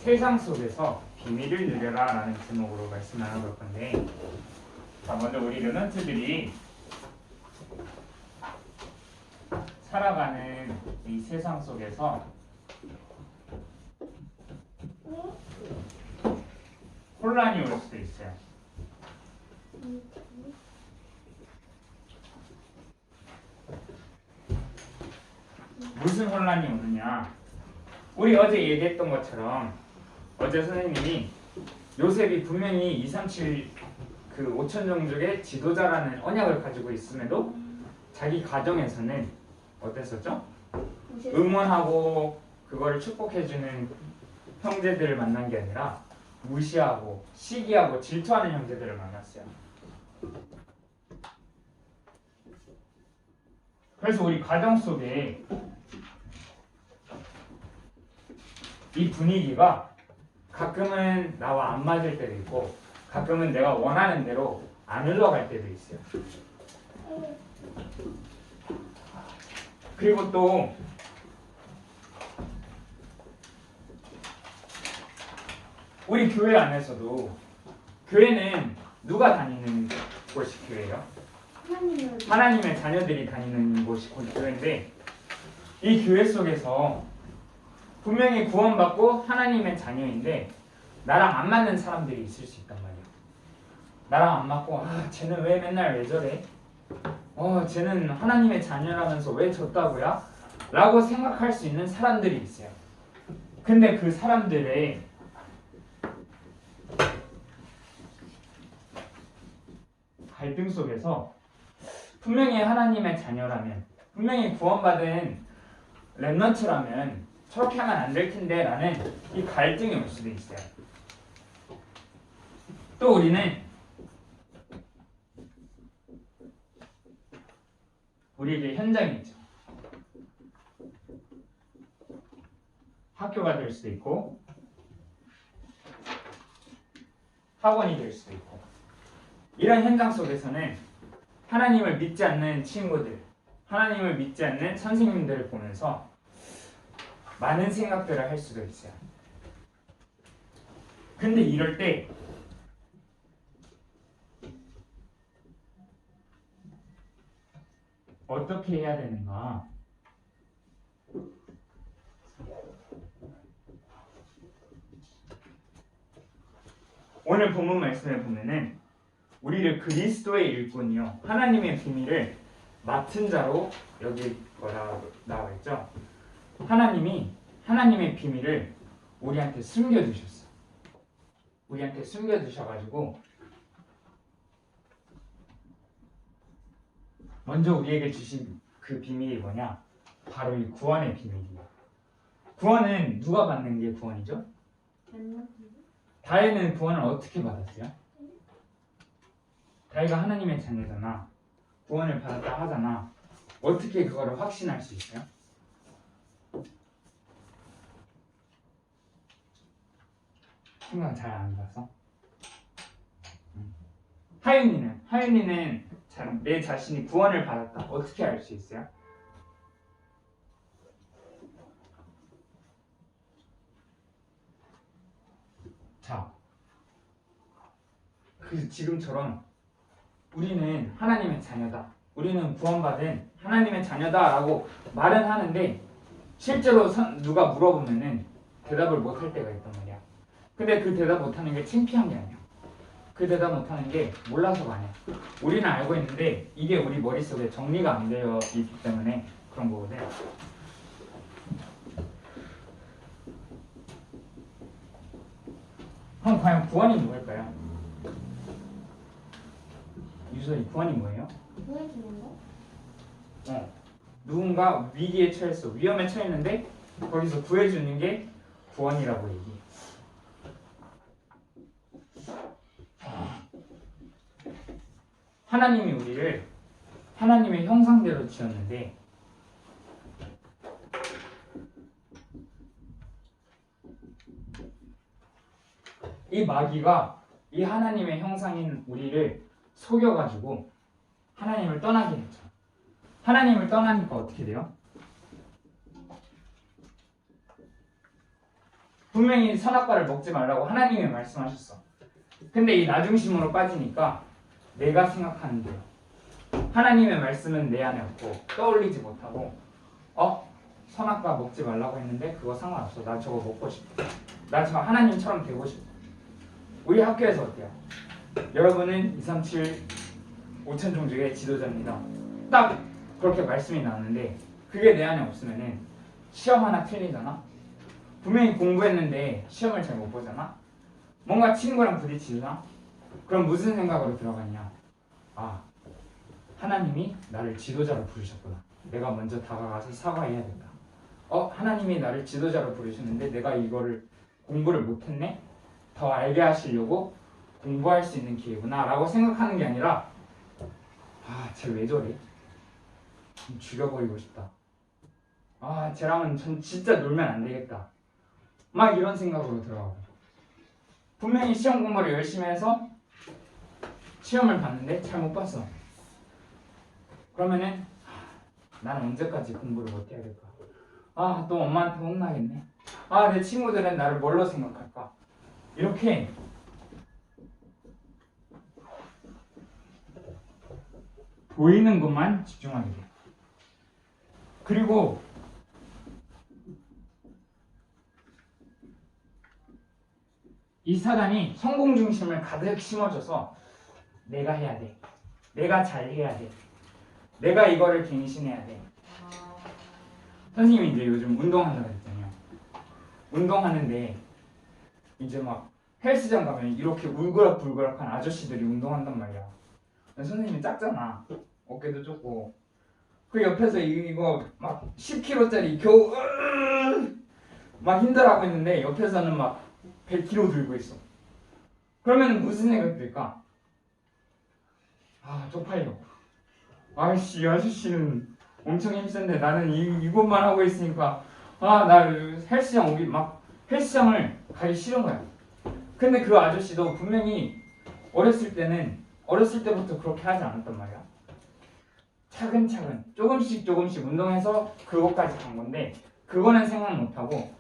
세상 속에서 비밀을 누려라 라는 제목으로 말씀 나눠볼 건데, 자, 먼저 우리 르넌트들이 살아가는 이 세상 속에서 혼란이 올 수도 있어요. 무슨 혼란이 오느냐? 우리 어제 얘기했던 것처럼 어제 선생님이 요셉이 분명히 237 그 5천 종족의 지도자라는 언약을 가지고 있음에도 자기 가정에서는 어땠었죠? 응원하고 그거를 축복해주는 형제들을 만난 게 아니라 무시하고 시기하고 질투하는 형제들을 만났어요. 그래서 우리 가정 속에 이 분위기가 가끔은 나와 안 맞을 때도 있고 가끔은 내가 원하는 대로 안 흘러갈 때도 있어요. 그리고 또 우리 교회 안에서도 교회는 누가 다니는 곳이 교회예요? 하나님의 자녀들이 다니는 곳이 교회인데, 이 교회 속에서 분명히 구원받고 하나님의 자녀인데 나랑 안 맞는 사람들이 있을 수 있단 말이야. 나랑 안 맞고 쟤는 왜 맨날 왜 저래? 쟤는 하나님의 자녀라면서 왜 졌다고야? 라고 생각할 수 있는 사람들이 있어요. 근데 그 사람들의 갈등 속에서 분명히 하나님의 자녀라면, 분명히 구원받은 렘넌트라면 저렇게 하면 안 될 텐데 라는 이 갈등이 올 수도 있어요. 또 우리에게 현장이 있죠. 학교가 될 수도 있고 학원이 될 수도 있고, 이런 현장 속에서는 하나님을 믿지 않는 친구들, 하나님을 믿지 않는 선생님들을 보면서 많은 생각들을 할 수도 있어요. 근데 이럴 때 어떻게 해야 되는가? 오늘 본문 말씀을 보면은 우리를 그리스도의 일꾼이요 하나님의 비밀을 맡은 자로 여길 거라고 나와 있죠. 하나님이 하나님의 비밀을 우리한테 숨겨두셨어. 우리한테 숨겨두셔가지고 먼저 우리에게 주신 그 비밀이 뭐냐? 바로 이 구원의 비밀이야. 구원은 누가 받는 게 구원이죠? 다혜는 구원을 어떻게 받았어요? 다혜가 하나님의 자녀잖아. 구원을 받았다 하잖아. 어떻게 그거를 확신할 수 있어요? 생각 잘 안 가서. 하윤이는 내 자신이 구원을 받았다. 어떻게 알 수 있어요? 자, 그래서 지금처럼 우리는 하나님의 자녀다, 우리는 구원받은 하나님의 자녀다라고 말은 하는데 실제로 누가 물어보면은 대답을 못할 때가 있단 말이야. 근데 그 대답 못하는 게 창피한 게 아니야. 그 대답 못하는 게 몰라서가 아니야. 우리는 알고 있는데 이게 우리 머릿속에 정리가 안 되어 있기 때문에 그런 거거든. 그럼 과연 구원이 뭘까요? 유선이, 구원이 뭐예요? 구해주는 거? 누군가 위기에 처했어. 위험에 처했는데 거기서 구해주는 게 구원이라고 얘기해. 하나님이 우리를 하나님의 형상대로 지었는데 이 마귀가 이 하나님의 형상인 우리를 속여가지고 하나님을 떠나게 했죠. 하나님을 떠나니까 어떻게 돼요? 분명히 선악과를 먹지 말라고 하나님이 말씀하셨어. 근데 이 나 중심으로 빠지니까 내가 생각하는 대로 하나님의 말씀은 내 안에 없고 떠올리지 못하고 선악과 먹지 말라고 했는데 그거 상관없어. 나 저거 먹고 싶어. 나 저 하나님처럼 되고 싶어. 우리 학교에서 어때요? 여러분은 237 5천 종족의 지도자입니다. 딱 그렇게 말씀이 나왔는데 그게 내 안에 없으면은 시험 하나 틀리잖아? 분명히 공부했는데 시험을 잘 못 보잖아? 뭔가 친구랑 부딪히잖아? 그럼 무슨 생각으로 들어가냐? 하나님이 나를 지도자로 부르셨구나. 내가 먼저 다가가서 사과해야겠다. 하나님이 나를 지도자로 부르셨는데 내가 이거를 공부를 못했네? 더 알게 하시려고 공부할 수 있는 기회구나 라고 생각하는 게 아니라 쟤 왜 저래? 좀 죽여버리고 싶다. 쟤랑은 전 진짜 놀면 안 되겠다. 막 이런 생각으로 들어가고 분명히 시험 공부를 열심히 해서 시험을 봤는데 잘 못 봤어. 그러면은 나는 언제까지 공부를 못해야 될까? 또 엄마한테 혼나겠네. 내 친구들은 나를 뭘로 생각할까? 이렇게 보이는 것만 집중하게 돼. 그리고 이 사단이 성공 중심을 가득 심어줘서 내가 해야 돼. 내가 잘해야 돼. 내가 이거를 갱신해야 돼. 선생님이 이제 요즘 운동한다고 했잖아요. 운동하는데 이제 막 헬스장 가면 이렇게 울그락불그락한 아저씨들이 운동한단 말이야. 선생님이 작잖아. 어깨도 좁고. 그 옆에서 이거 막 10kg짜리 겨우 막 힘들어하고 있는데 옆에서는 막 100kg 들고 있어. 그러면 무슨 생각이 들까? 쪽팔려. 이 아저씨는 엄청 힘센데 나는 이것만 하고 있으니까 나 헬스장 헬스장을 가기 싫은 거야. 근데 그 아저씨도 분명히 어렸을 때부터 그렇게 하지 않았단 말이야. 차근차근 조금씩 운동해서 그것까지 간 건데 그거는 생각 못하고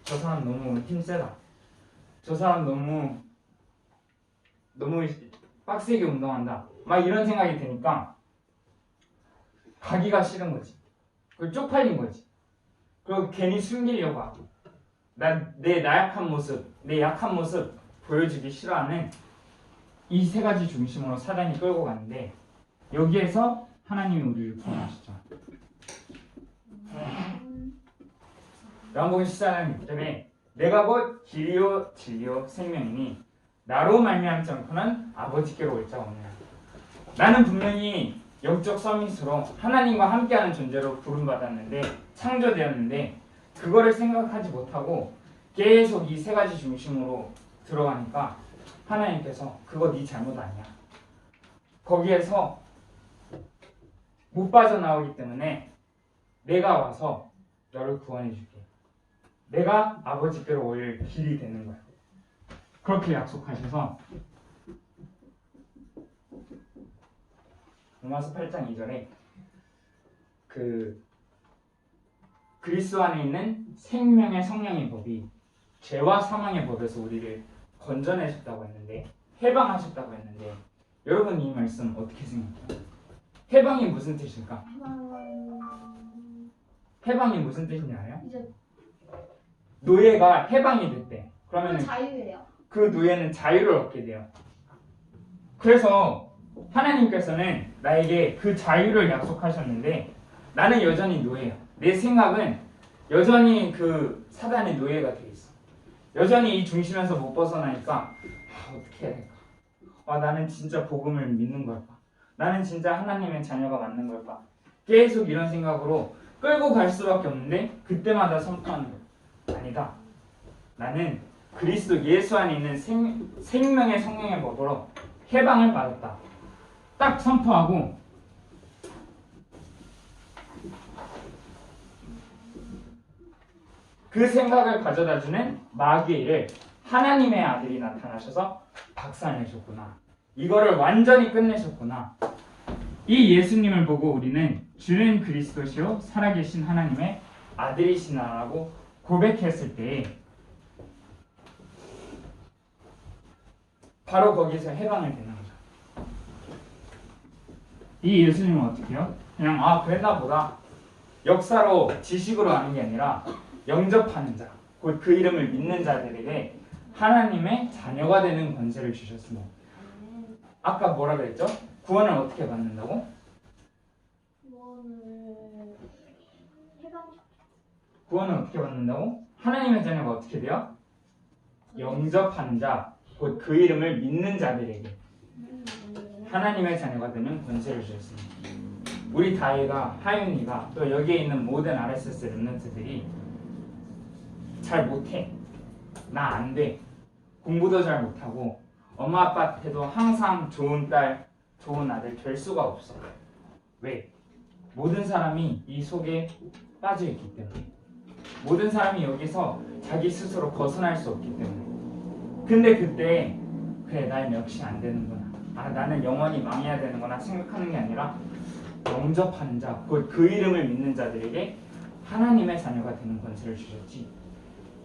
저 사람 너무 힘세다. 저 사람 너무 빡세게 운동한다. 막 이런 생각이 드니까 가기가 싫은 거지. 그리고 쪽팔린 거지. 그리고 괜히 숨기려고 하고 내 나약한 모습, 내 약한 모습 보여주기 싫어하는 이 세 가지 중심으로 사단이 끌고 가는데 여기에서 하나님이 우리를 구원하셨죠. 요한복음 14장 6절에 내가 곧 길이요 진리요 생명이니 나로 말미암지 않고는 아버지께로 올 자가 없느냐. 나는 분명히 영적 서밋으로 하나님과 함께하는 존재로 부름받았는데 창조되었는데 그거를 생각하지 못하고 계속 이 세 가지 중심으로 들어가니까 하나님께서 그거 네 잘못 아니야. 거기에서 못 빠져나오기 때문에 내가 와서 너를 구원해 줄게. 내가 아버지께로 올 길이 되는 거야. 그렇게 약속하셔서 로마서 8장 2절에 그리스도 안에 있는 생명의 성령의 법이 죄와 사망의 법에서 우리를 건져내셨다고 했는데 해방하셨다고 했는데 여러분 이 말씀 어떻게 생각해요? 해방이 무슨 뜻일까? 해방이 무슨 뜻인지 알아요? 이제 노예가 해방이 됐대. 그러면 자유예요. 그 노예는 자유를 얻게 돼요. 그래서 하나님께서는 나에게 그 자유를 약속하셨는데 나는 여전히 노예예요. 내 생각은 여전히 그 사단의 노예가 돼 있어. 여전히 이 중심에서 못 벗어나니까 어떻게 해야 될까? 나는 진짜 복음을 믿는 걸까? 나는 진짜 하나님의 자녀가 맞는 걸까? 계속 이런 생각으로 끌고 갈 수밖에 없는데 그때마다 선포하는 거야. 아니다. 나는 그리스도 예수 안에 있는 생명의 성령의 법으로 해방을 받았다. 딱 선포하고 그 생각을 가져다주는 마귀의 일을 하나님의 아들이 나타나셔서 박살내셨구나. 이거를 완전히 끝내셨구나. 이 예수님을 보고 우리는 주는 그리스도시요 살아계신 하나님의 아들이시나라고 고백했을 때 바로 거기서 해방이 되는 거죠. 이 예수님은 어떻게 해요? 그냥 그랬나 보다 역사로 지식으로 아는 게 아니라 영접하는 자, 곧 그 이름을 믿는 자들에게 하나님의 자녀가 되는 권세를 주셨습니다. 아까 뭐라 그랬죠? 구원을 어떻게 받는다고? 구원을 어떻게 받는다고? 하나님의 자녀가 어떻게 돼요? 영접하는 자, 곧 그 이름을 믿는 자들에게 하나님의 자녀가 되는 권세를 주셨습니다. 우리 다혜가, 하윤이가 또 여기에 있는 모든 RSS 랩런트들이 잘 못해. 나 안 돼. 공부도 잘 못하고 엄마 아빠한테도 항상 좋은 딸, 좋은 아들 될 수가 없어. 왜? 모든 사람이 이 속에 빠져 있기 때문에. 모든 사람이 여기서 자기 스스로 벗어날 수 없기 때문에. 근데 그때 그래 난 역시 안 되는구나. 나는 영원히 망해야 되는구나 생각하는 게 아니라 영접하는 자, 곧 그 이름을 믿는 자들에게 하나님의 자녀가 되는 권세를 주셨지.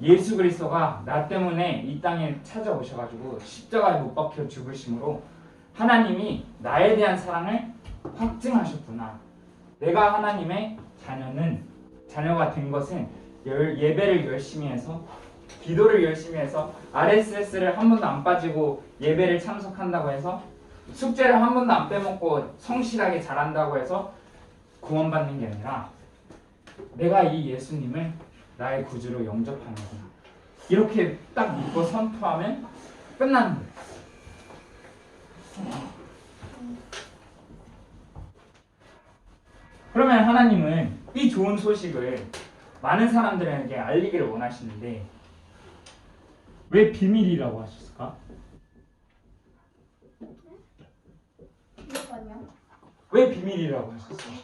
예수 그리스도가 나 때문에 이 땅에 찾아오셔가지고 십자가에 못 박혀 죽으심으로 하나님이 나에 대한 사랑을 확증하셨구나. 내가 하나님의 자녀가 된 것은 예배를 열심히 해서 기도를 열심히 해서 RSS를 한 번도 안 빠지고 예배를 참석한다고 해서 숙제를 한 번도 안 빼먹고 성실하게 잘한다고 해서 구원받는 게 아니라 내가 이 예수님을 나의 구주로 영접하는구나. 이렇게 딱 믿고 선포하면 끝나는 거예요. 그러면 하나님은 이 좋은 소식을 많은 사람들에게 알리기를 원하시는데 왜 비밀이라고 하셨을까? 왜 비밀이라고 하셨어요?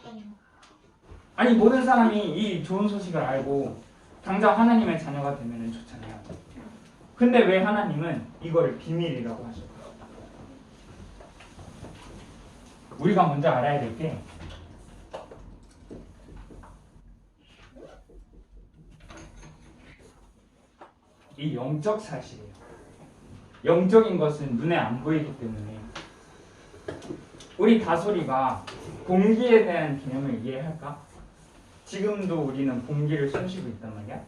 아니 모든 사람이 이 좋은 소식을 알고 당장 하나님의 자녀가 되면 좋잖아요. 근데 왜 하나님은 이거를 비밀이라고 하실까요? 우리가 먼저 알아야 될 게 이 영적 사실이에요. 영적인 것은 눈에 안 보이기 때문에 우리 다솔이가 공기에 대한 개념을 이해할까? 지금도 우리는 공기를 숨쉬고 있단 말이야.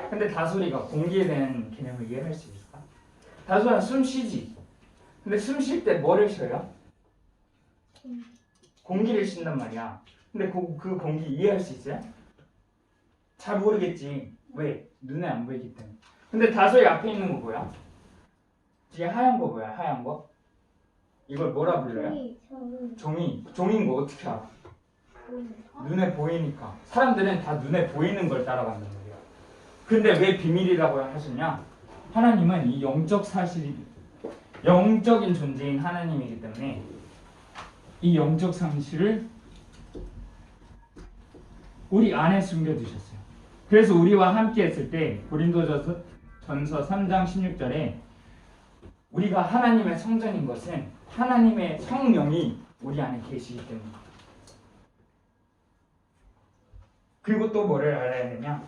근데 다솔이가 공기에 대한 개념을 이해할 수 있을까? 다솔아 숨 쉬지. 근데 숨 쉴 때 뭐를 쉬어요? 공기를 쉰단 말이야. 근데 그 공기 이해할 수 있어요? 잘 모르겠지. 왜? 눈에 안 보이기 때문에. 근데 다솔이 앞에 있는 거 뭐야? 뒤에 하얀 거 뭐야? 하얀 거? 이걸 뭐라 불러요? 종인 거 어떻게 알아? 눈에 보이니까. 사람들은 다 눈에 보이는 걸 따라간단 말이야. 근데 왜 비밀이라고 하셨냐? 하나님은 이 영적 사실, 영적인 존재인 하나님이기 때문에 이 영적 상실을 우리 안에 숨겨두셨어요. 그래서 우리와 함께 했을 때 고린도전서 3장 16절에 우리가 하나님의 성전인 것은 하나님의 성령이 우리 안에 계시기 때문입니다. 그리고 또 뭐를 알아야 되냐?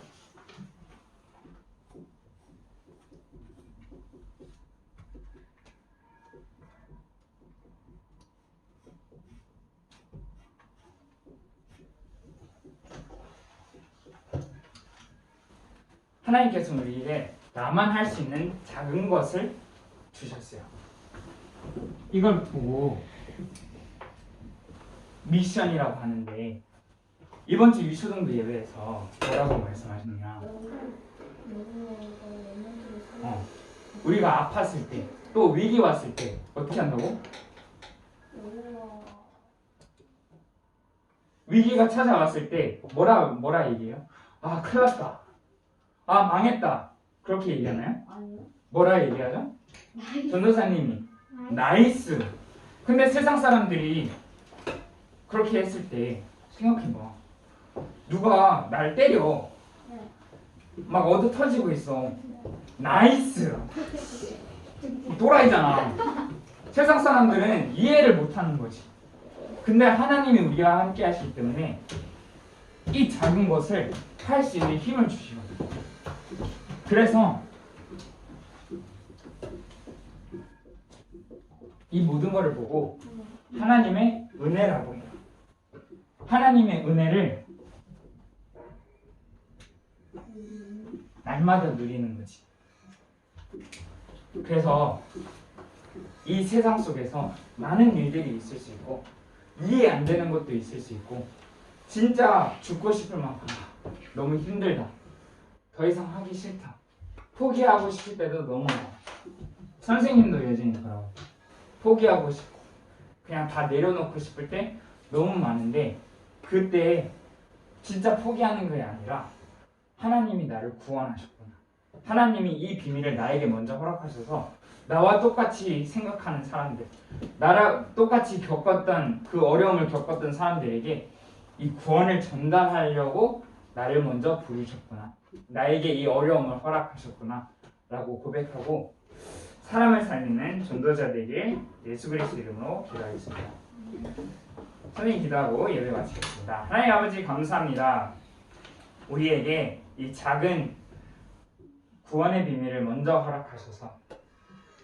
하나님께서는 우리에게 나만 할 수 있는 작은 것을 주셨어요. 이걸 보고 미션이라고 하는데 이번 주 유초등부 예배에서 뭐라고 말씀하셨냐? 우리가 아팠을 때, 또 위기 왔을 때 어떻게 한다고? 위기가 찾아왔을 때 뭐라 얘기해요? 아, 큰일 났다. 아, 망했다. 그렇게 얘기하나요? 아니요. 뭐라 얘기하죠? 전도사님이 나이스. 근데 세상 사람들이 그렇게 했을 때 생각해봐. 누가 날 때려. 막 얻어 터지고 있어. 나이스. 또라이잖아. 세상 사람들은 이해를 못하는 거지. 근데 하나님이 우리와 함께 하시기 때문에 이 작은 것을 할 수 있는 힘을 주시거든요. 그래서 이 모든 것을 보고 하나님의 은혜라고 해요. 하나님의 은혜를 날마다 누리는 거지. 그래서 이 세상 속에서 많은 일들이 있을 수 있고 이해 안 되는 것도 있을 수 있고 진짜 죽고 싶을 만큼 너무 힘들다. 더 이상 하기 싫다. 포기하고 싶을 때도 너무 많아. 선생님도 여전히 그러고 포기하고 싶고 그냥 다 내려놓고 싶을 때 너무 많은데 그때 진짜 포기하는 게 아니라 하나님이 나를 구원하셨구나. 하나님이 이 비밀을 나에게 먼저 허락하셔서 나와 똑같이 생각하는 사람들, 나랑 똑같이 겪었던 그 어려움을 겪었던 사람들에게 이 구원을 전달하려고 나를 먼저 부르셨구나. 나에게 이 어려움을 허락하셨구나 라고 고백하고 사람을 살리는 전도자 되길 예수 그리스도 이름으로 기도하겠습니다. 선생님 기도하고 예배 마치겠습니다. 하나님 아버지 감사합니다. 우리에게 이 작은 구원의 비밀을 먼저 허락하셔서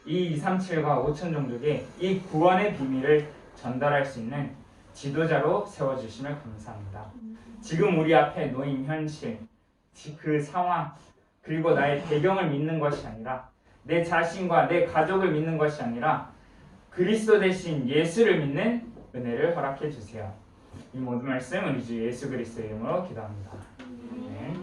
이 237과 5천 종족에 이 구원의 비밀을 전달할 수 있는 지도자로 세워주심을 감사합니다. 지금 우리 앞에 놓인 현실, 그 상황, 그리고 나의 배경을 믿는 것이 아니라 내 자신과 내 가족을 믿는 것이 아니라 그리스도 대신 예수를 믿는 은혜를 허락해 주세요. 이 모든 말씀 우리 주 예수 그리스도의 이름으로 기도합니다. 네.